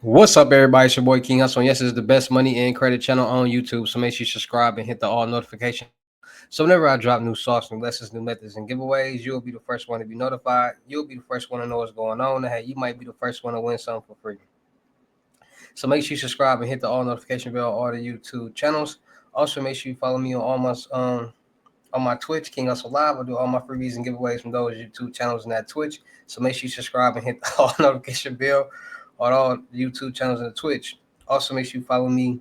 What's up, everybody? It's your boy King Hussle. Yes, it's the best money and credit channel on YouTube. So make sure you subscribe and hit the all notification bell. So whenever I drop new sauce, new lessons, new methods, and giveaways, you'll be the first one to be notified. You'll be the first one to know what's going on. And hey, you might be the first one to win something for free. So make sure you subscribe and hit the all notification bell on all the YouTube channels. Also, make sure you follow me on all my on my Twitch, King Hustle Live. I do all my freebies and giveaways from those YouTube channels and that Twitch. So make sure you subscribe and hit the all notification bell on all YouTube channels and the Twitch. Also, make sure you follow me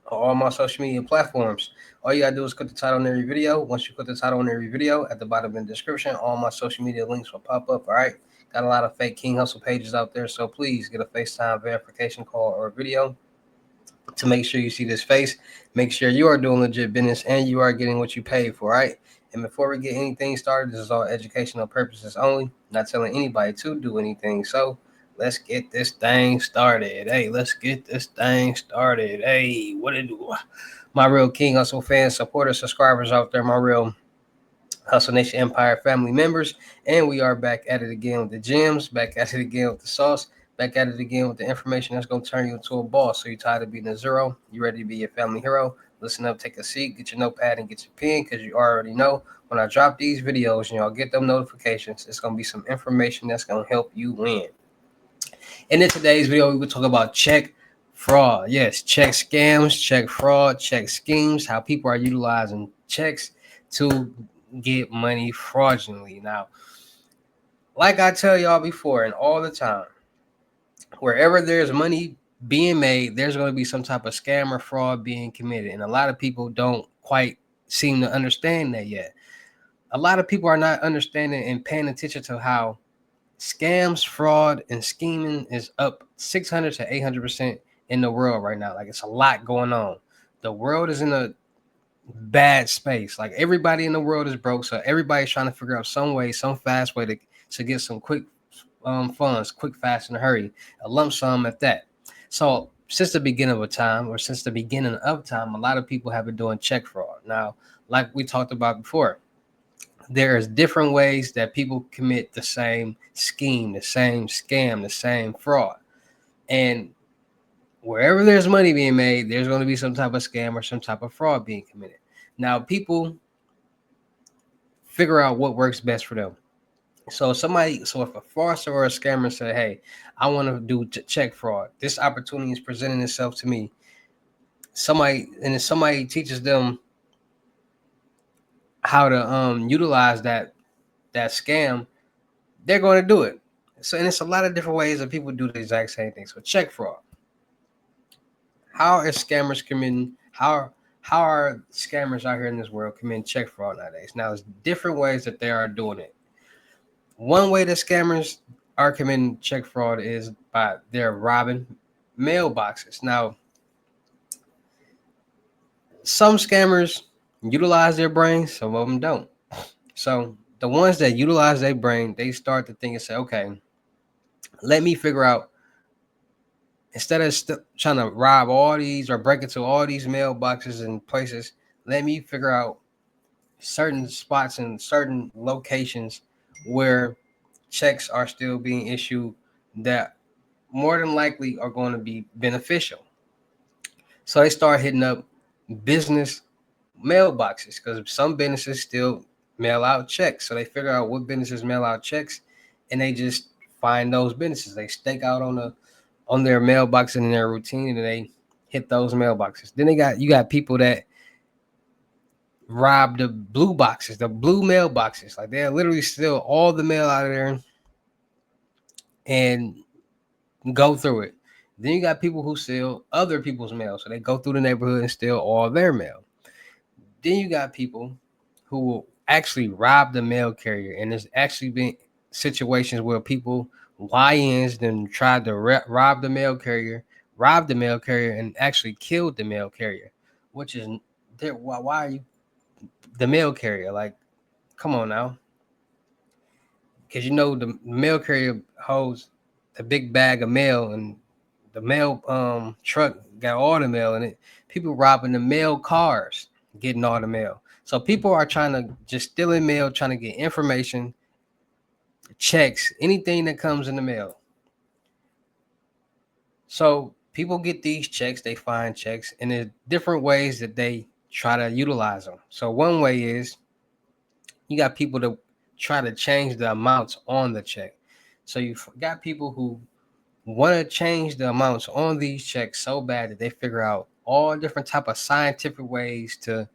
on all my social media platforms. All you gotta do is click the title on every video. Once you click the title on every video, at the bottom in the description, all my social media links will pop up. All right. Got a lot of fake King Hustle pages out there, so please get a FaceTime verification call or video to make sure you see this face. Make sure you are doing legit business and you are getting what you paid for, right? And before we get anything started, this is all educational purposes only, not telling anybody to do anything. So let's get this thing started. Hey, let's get this thing started. Hey, what it do? My real King Hustle fans, supporters, subscribers out there, my real Hustle Nation Empire family members. And we are back at it again with the gems, back at it again with the sauce, back at it again with the information that's going to turn you into a boss. So you're tired of being a zero, you ready to be a family hero. Listen up, take a seat, get your notepad and get your pen, because you already know when I drop these videos and y'all get them notifications, it's going to be some information that's going to help you win. And in today's video, we will talk about check fraud. Yes, check scams, check fraud, check schemes, how people are utilizing checks to get money fraudulently. Now, like I tell y'all before and all the time, wherever there's money being made, there's going to be some type of scam or fraud being committed. And a lot of people don't quite seem to understand that yet. A lot of people are not understanding and paying attention to how scams, fraud, and scheming is up 600 to 800% in the world right now. Like, it's a lot going on. The world is in a bad space. Like, everybody in the world is broke, so everybody's trying to figure out some way, some fast way to get some quick funds, quick, fast, in a hurry, a lump sum at that. So since the beginning of time, a lot of people have been doing check fraud. Now, like we talked about before, there's different ways that people commit the same scheme, the same scam, the same fraud. And wherever there's money being made, there's going to be some type of scam or some type of fraud being committed. Now, people figure out what works best for them. So if a fraudster or a scammer say, "Hey, I want to do check fraud. This opportunity is presenting itself to me." If somebody teaches them how to utilize that scam, they're going to do it. So, and it's a lot of different ways that people do the exact same thing. So, check fraud. How are scammers committing? How are scammers out here in this world committing check fraud nowadays? Now, there's different ways that they are doing it. One way that scammers are committing check fraud is by they're robbing mailboxes. Now, some scammers utilize their brains, some of them don't. So the ones that utilize their brain, they start to think and say, okay, let me figure out, instead of trying to rob all these or break into all these mailboxes and places, let me figure out certain spots and certain locations where checks are still being issued that more than likely are going to be beneficial. So they start hitting up business mailboxes, because some businesses still mail out checks. So they figure out what businesses mail out checks, and they just find those businesses. They stake out on their mailbox and in their routine, and they hit those mailboxes. Then you got people that rob the blue boxes, the blue mailboxes. Like, they literally steal all the mail out of there and go through it. Then you got people who steal other people's mail. So they go through the neighborhood and steal all their mail. Then you got people who will actually rob the mail carrier. And there's actually been situations where people, YNs, then tried to rob the mail carrier, and actually killed the mail carrier, which is, why are you the mail carrier? Like, come on now. Because the mail carrier holds a big bag of mail, and the mail truck got all the mail in it. People robbing the mail cars, getting all the mail. So people are trying to just steal in mail, trying to get information, checks, anything that comes in the mail. So people get these checks, they find checks, and there's different ways that they try to utilize them. So one way is you got people to try to change the amounts on the check. So you got people who want to change the amounts on these checks so bad that they figure out all different type of scientific ways to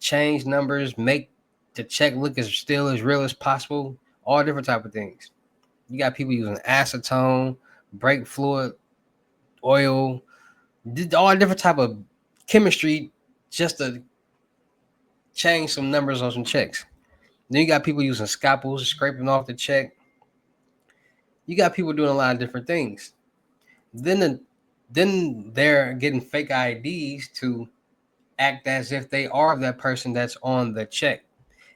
change numbers, make the check look as still as real as possible, all different type of things. You got people using acetone, brake fluid, oil, all different type of chemistry just to change some numbers on some checks. Then you got people using scalpels, scraping off the check. You got people doing a lot of different things. Then then they're getting fake IDs to act as if they are that person that's on the check.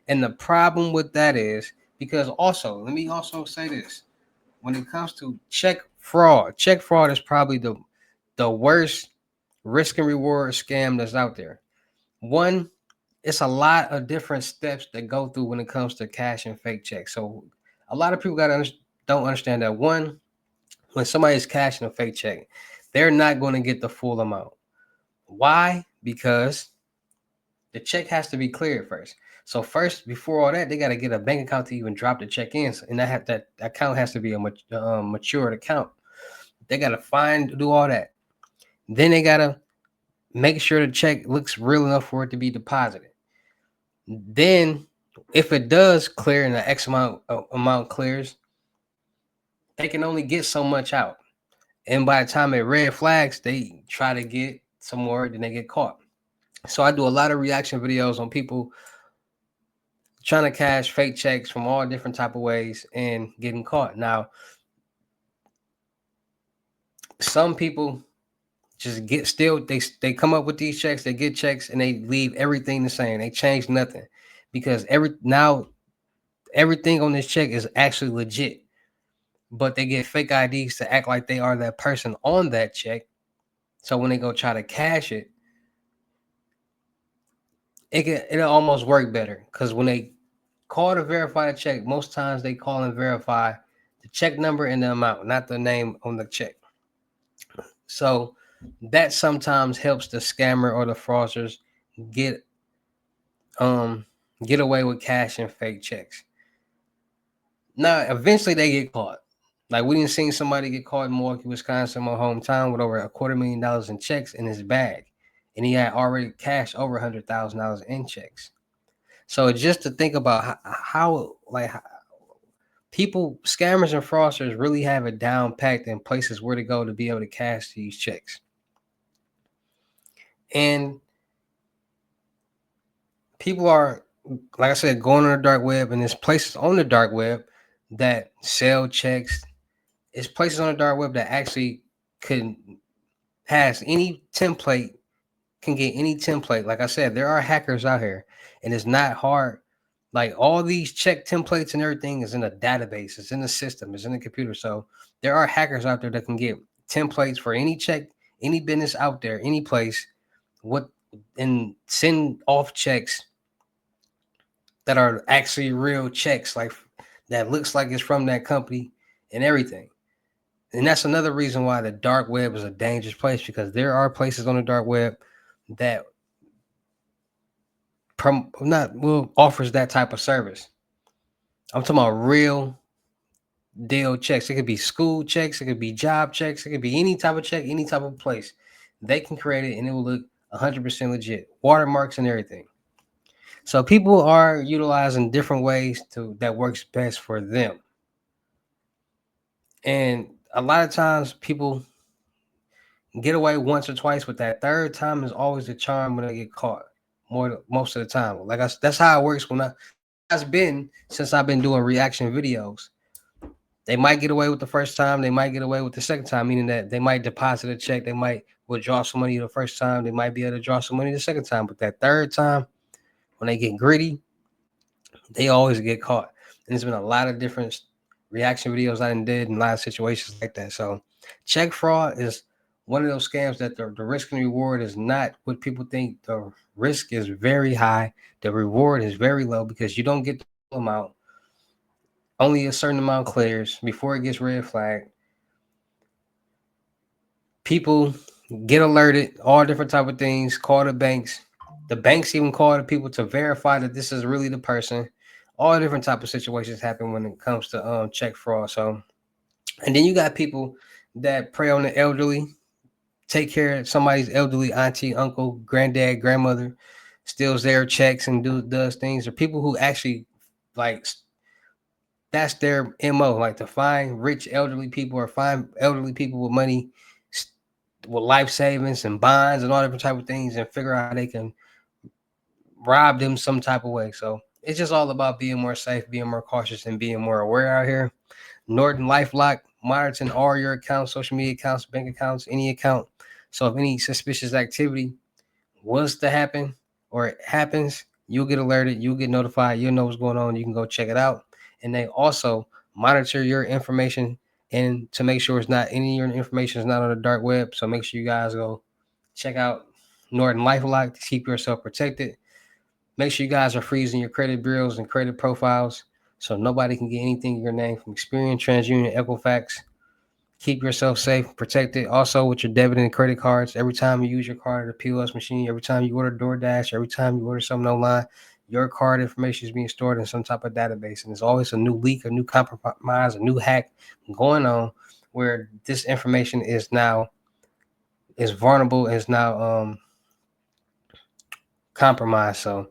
And the problem with that is because also, let me also say this. When it comes to check fraud is probably the worst risk and reward scam that's out there. One, it's a lot of different steps that go through when it comes to cash and fake checks. So a lot of people don't understand that. One, when somebody's cashing a fake check, they're not going to get the full amount. Why? Because the check has to be cleared first. So first, before all that, they got to get a bank account to even drop the check in, and that account has to be a matured account. They got to do all that. Then they got to make sure the check looks real enough for it to be deposited. Then, if it does clear and the X amount clears, they can only get so much out. And by the time it red flags, they try to get some more, then they get caught. So I do a lot of reaction videos on people trying to cash fake checks from all different type of ways and getting caught. Now, some people just get still they come up with these checks, they get checks and they leave everything the same. They change nothing because everything on this check is actually legit. But they get fake IDs to act like they are that person on that check. So when they go try to cash it, it'll almost work better because when they call to verify the check, most times they call and verify the check number and the amount, not the name on the check. So that sometimes helps the scammer or the fraudsters get um get away with cash and fake checks. Now eventually they get caught. Like we didn't see somebody get caught in Milwaukee, Wisconsin, my hometown, with over $250,000 in checks in his bag, and he had already cashed over $100,000 in checks. So just to think about how people, scammers and fraudsters really have it down packed in places where to go to be able to cash these checks. And people are, like I said, going on the dark web, and there's places on the dark web that sell checks. It's places on the dark web that actually has any template, can get any template. Like I said, there are hackers out here, and it's not hard. Like all these check templates and everything is in a database, it's in the system, it's in the computer. So there are hackers out there that can get templates for any check, any business out there, any place, what, and send off checks that are actually real checks, like that looks like it's from that company and everything. And that's another reason why the dark web is a dangerous place, because there are places on the dark web that not will offers that type of service. I'm talking about real deal checks. It could be school checks, it could be job checks, it could be any type of check, any type of place. They can create it and it will look 100% legit, watermarks and everything. So people are utilizing different ways that works best for them. And a lot of times people get away once or twice, but that third time is always the charm when they get caught. Most of the time, that's how it works. That's been since I've been doing reaction videos. They might get away with the first time, they might get away with the second time, meaning that they might deposit a check, they might withdraw some money the first time, they might be able to draw some money the second time, but that third time, when they get gritty, they always get caught. And there's been a lot of different reaction videos I did in a lot of situations like that. So check fraud is one of those scams that the risk and reward is not what people think. The risk is very high, the reward is very low, because you don't get the full amount. Only a certain amount clears before it gets red flagged. People get alerted, all different type of things, call the banks. The banks even call the people to verify that this is really the person. All different type of situations happen when it comes to check fraud. So, and then you got people that prey on the elderly, take care of somebody's elderly auntie, uncle, granddad, grandmother, steals their checks and does things, or people who actually like that's their MO, like to find rich elderly people or find elderly people with money, with life savings and bonds and all different type of things, and figure out how they can rob them some type of way. So it's just all about being more safe, being more cautious, and being more aware out here. Norton LifeLock monitoring all your accounts, social media accounts, bank accounts, any account. So if any suspicious activity was to happen or it happens, you'll get alerted, you'll get notified, you'll know what's going on, you can go check it out. And they also monitor your information and to make sure it's not any of your information is not on the dark web. So make sure you guys go check out Norton LifeLock to keep yourself protected. Make sure you guys are freezing your credit bureaus and credit profiles so nobody can get anything in your name from Experian, TransUnion, Equifax. Keep yourself safe, protected. Also with your debit and credit cards, every time you use your card at a POS machine, every time you order DoorDash, every time you order something online, your card information is being stored in some type of database. And there's always a new leak, a new compromise, a new hack going on where this information is vulnerable, is now compromised. So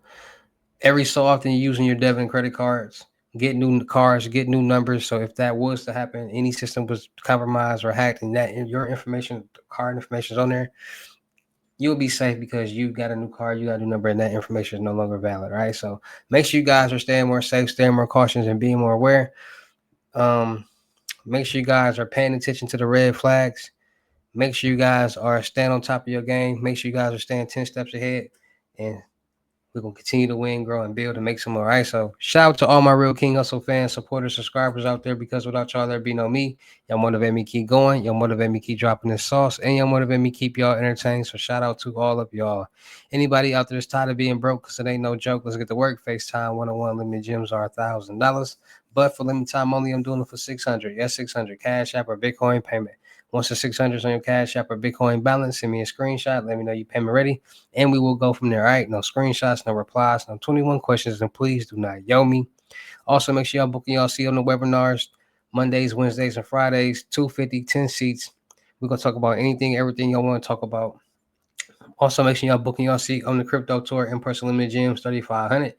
every so often you're using your debit and credit cards, get new cards, get new numbers. So if that was to happen, any system was compromised or hacked, and that your information, card information is on there, you'll be safe because you got a new card, you got a new number, and that information is no longer valid. Right. So make sure you guys are staying more safe, staying more cautious, and being more aware. Um, Make sure you guys are paying attention to the red flags. Make sure you guys are staying on top of your game. Make sure you guys are staying 10 steps ahead. And we're gonna continue to win, grow, and build and make some more. All right. So shout out to all my real King Hustle fans, supporters, subscribers out there. Because without y'all, there'd be no me. Y'all motivate me keep going. Y'all motivate me keep dropping this sauce, and y'all motivate me keep y'all entertained. So shout out to all of y'all. Anybody out there that's tired of being broke, because it ain't no joke. Let's get to work. FaceTime 101 limited gems are $1,000, but for limited time only, I'm doing it for 600. Yes, 600 Cash App or Bitcoin payment. Once the 600 is on your Cash App or Bitcoin balance, send me a screenshot. Let me know you payment ready, and we will go from there. All right, no screenshots, no replies, no 21 questions, and please do not yo me. Also, make sure y'all booking y'all seat on the webinars Mondays, Wednesdays, and Fridays. 250, 10 seats. We're gonna talk about anything, everything y'all want to talk about. Also, make sure y'all booking y'all seat on the crypto tour in person limited gems 3500.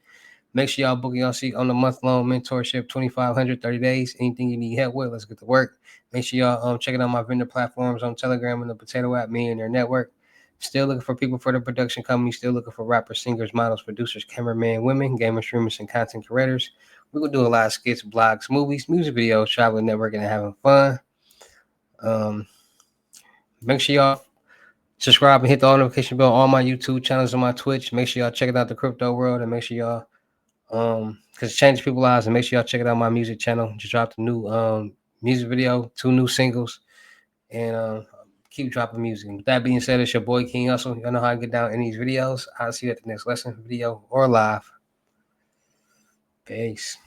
Make sure y'all booking y'all seat on the month-long mentorship 2500 30 days. Anything you need help with, let's get to work. Make sure y'all checking out my vendor platforms on Telegram and the Potato app, me and their network. Still looking for people for the production company. Still looking for rappers, singers, models, producers, cameramen, women, gamers, streamers, and content creators. We're gonna do a lot of skits, blogs, movies, music videos, traveling, networking, and having fun. Um, Make sure y'all subscribe and hit the notification bell on all my YouTube channels and my Twitch. Make sure y'all check it out the crypto world, and make sure y'all because it changes people's lives. And make sure y'all check it out my music channel. Just dropped a new music video, 2 new singles, and keep dropping music. And with that being said, it's your boy King Hustle. Y'all know how I get down in these videos. I'll see you at the next lesson, video, or live. Peace.